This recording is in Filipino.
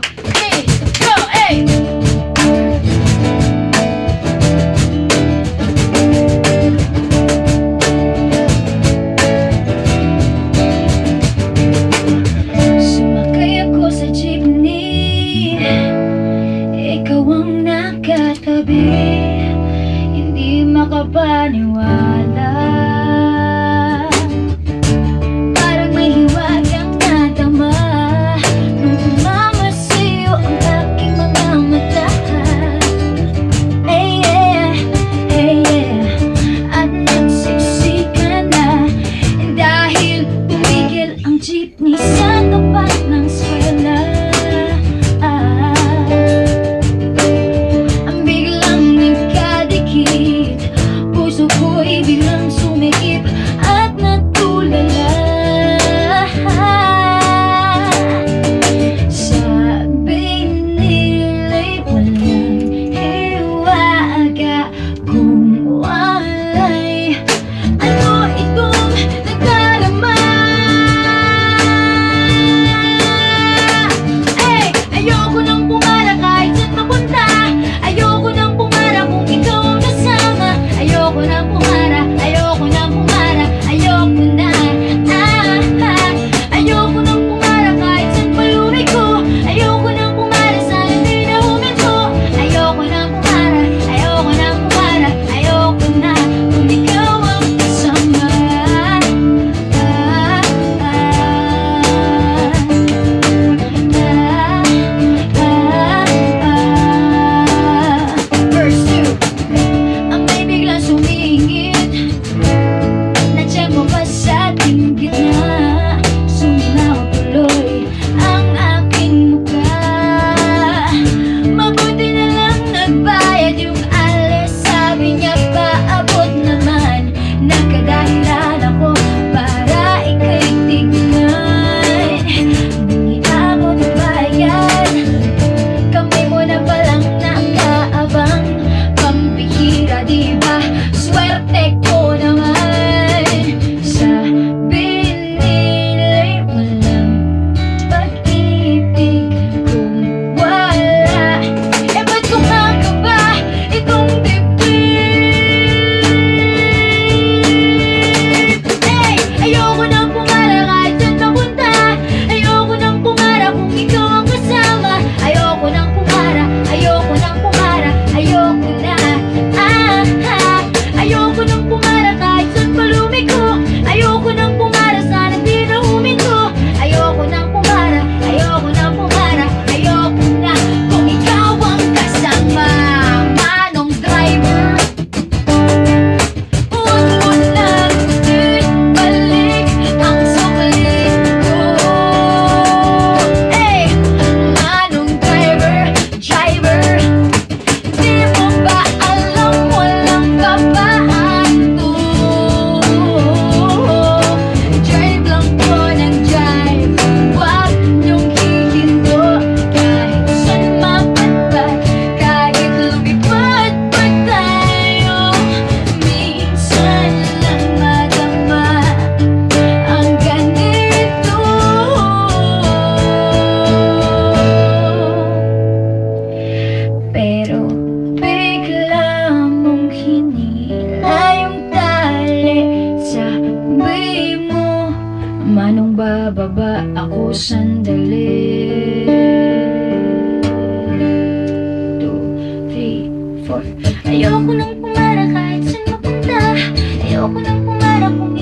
three, go, hey! Sumakay ako sa jeepney, ikaw ang nakatabi, hindi makapaniwala. Parang may hiwagang natama nung tumama sa'yo ang aking mga mata. Hey yeah, hey yeah, at nagsiksika na dahil tumigil ang jeepney sa tapat ng eskwela. Ang biglang nagkadikit, puso ko'y biglang sumikip at natulala. Sabi nila'y walang hiwaga kung walay ano itong nagdarama. Ay, ayoko nang pumara kahit saan mapunta. Ayoko nang pumara kung ikaw ang kasama. Ayoko nang pumara, ayoko nang pumara, ayoko na. Ayoko nang pumara kahit saan palumiko. Ayoko nang pumara, sana di na huminto. Ayoko nang pumara, ayoko nang pumara, ayoko na kung ikaw ang kasama. Verse 2. Ang may biglang sumingit, nandiyan mo pa sa ating gitna. Suminaw tuloy ang aking mukha. Mabuti na lang nagbayad yung alis. Sabi niya paabot naman, nagkadahilan ako para ika'y tignan. Nung iabot ang bayad, kami mo na palang nakaabang. Pambihira diba, swerte ko naman. Sabi nila'y walang pag-ibig kung wala. Eh ba't kumakaba itong dibdib? Hey, ayoko nang pumara kahit saan mapunta. Ayoko nang pumara kung ikaw ang kasama. Ayoko nang pumara, ayoko nang pumara, ayoko na. Ayoko nang pumara kahit saan palumiko. Ayoko nang pumara, sana di na huminto. Ayoko nang pumara, ayoko nang pumara, ayoko na kung ikaw ang kasama. Manong driver, huwag mo nang ibalik ang sukalit ko. Hey, manong driver, di mo ba alam walang babaan to? Drive lang po ng drive, huwag niyong hihinto. Kahit saan mapadpad, kahit lumipad pa tayo, minsan lang madama ang ganito. Pero bigla mong hinila yung tali. Sabi mo, manong bababa ako sandali. 2, 3, 4. Ayoko nang pumara kahit saan mapunta. Ayoko nang pumara kung